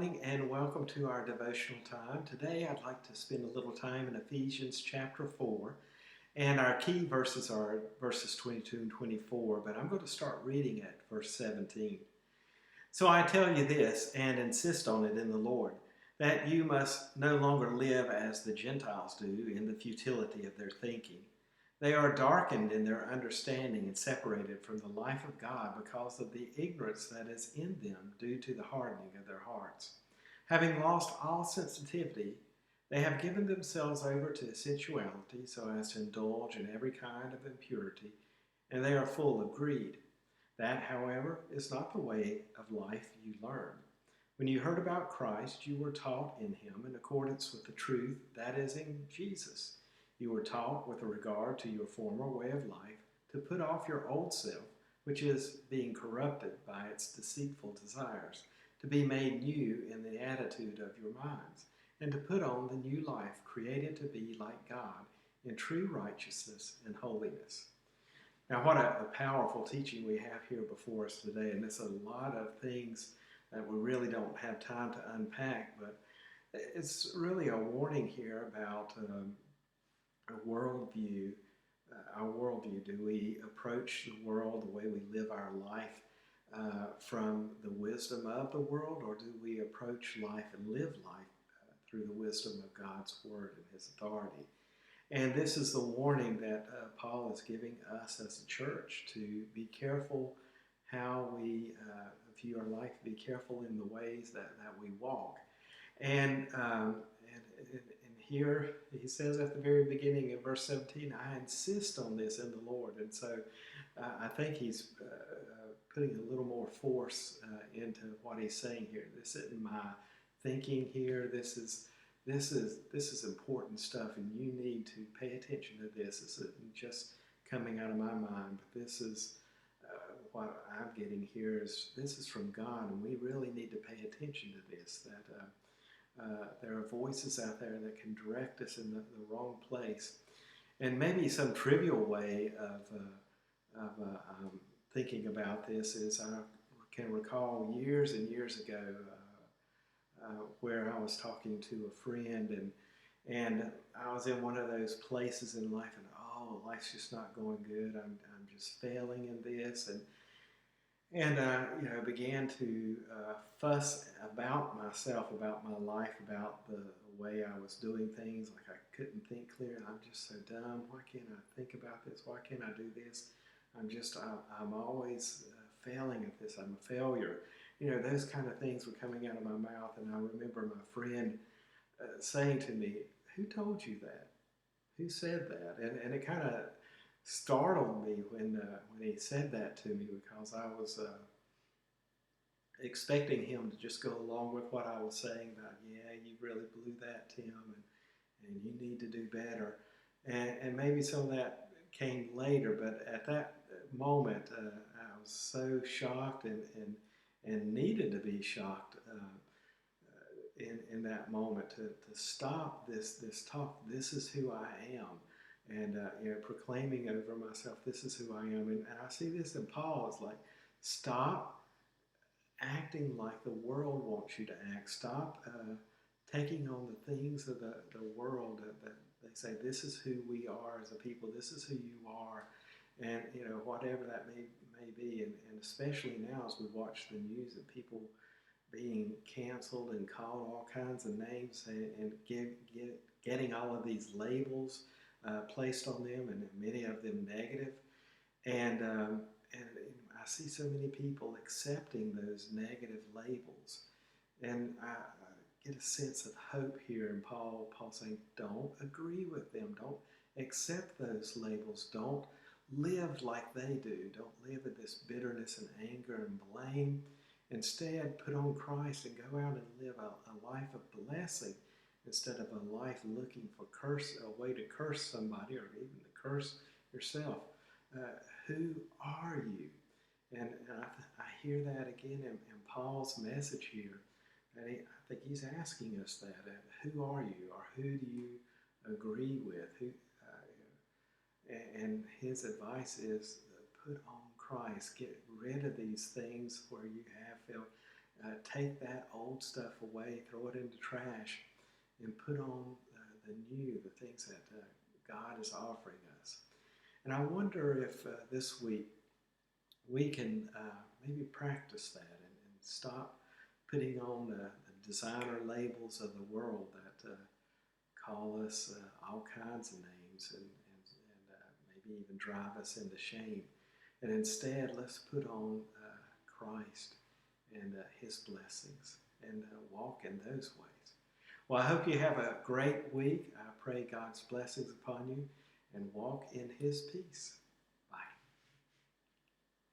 morning and welcome to our devotional time. Today I'd like to spend a little time in Ephesians chapter 4, and our key verses are verses 22 and 24, but I'm going to start reading at verse 17. So I tell you this, and insist on it in the Lord, that you must no longer live as the Gentiles do in the futility of their thinking. They are darkened in their understanding and separated from the life of God because of the ignorance that is in them due to the hardening of their hearts. Having lost all sensitivity, they have given themselves over to sensuality so as to indulge in every kind of impurity, and they are full of greed. That, however, is not the way of life you learned. When you heard about Christ, you were taught in him in accordance with the truth that is in Jesus. You were taught with regard to your former way of life to put off your old self, which is being corrupted by its deceitful desires, to be made new in the attitude of your minds, and to put on the new life created to be like God in true righteousness and holiness. Now, what a powerful teaching we have here before us today, and there's a lot of things that we really don't have time to unpack, but it's really a warning here about a worldview, our worldview. Do we approach the world, the way we live our life, from the wisdom of the world, or do we approach life and live life through the wisdom of God's Word and His authority? And this is the warning that Paul is giving us as a church, to be careful how we view our life, be careful in the ways that we walk. And here he says at the very beginning in verse 17, I insist on this in the Lord. And so I think he's putting a little more force into what he's saying here. This isn't my thinking here. This is important stuff, and you need to pay attention to this. This isn't just coming out of my mind, but this is what I'm getting here is this is from God, and we really need to pay attention to this, that there are voices out there that can direct us in the wrong place. And maybe some trivial way of thinking about this is I can recall years and years ago where I was talking to a friend, and I was in one of those places in life, and life's just not going good. I'm just failing in this, and began to fuss about myself, about my life, about the way I was doing things. Like I couldn't think clear, and I'm just so dumb. Why can't I think about this? Why can't I do this? I'm always failing at this. I'm a failure. Those kind of things were coming out of my mouth, and I remember my friend saying to me, "Who told you that? Who said that?" And it kind of startled me when he said that to me, because I was expecting him to just go along with what I was saying about, yeah, you really blew that, Tim, and you need to do better. And maybe some of that came later, but at that moment, I was so shocked and needed to be shocked in that moment to stop this talk. This is who I am. And proclaiming over myself, this is who I am. And I see this in Paul. It's like, stop acting like the world wants you to act. Stop taking on the things of the world that they say, this is who we are as a people. This is who you are. And, whatever that may be. And especially now as we watch the news of people being canceled and called all kinds of names and getting all of these labels placed on them, and many of them negative. And I see so many people accepting those negative labels. And I get a sense of hope here in Paul saying, don't agree with them. Don't accept those labels. Don't live like they do. Don't live in this bitterness and anger and blame. Instead, put on Christ and go out and live a life of blessing, instead of a life looking for a way to curse somebody, or even to curse yourself. Who are you? And I hear that again in Paul's message here. And I think he's asking us that. Who are you, or who do you agree with? And his advice is put on Christ. Get rid of these things where you have failed. take that old stuff away, throw it in the trash, and put on the new, the things that God is offering us. And I wonder if this week we can maybe practice that and stop putting on the designer labels of the world that call us all kinds of names and maybe even drive us into shame. And instead, let's put on Christ and His blessings and walk in those ways. Well, I hope you have a great week. I pray God's blessings upon you and walk in His peace.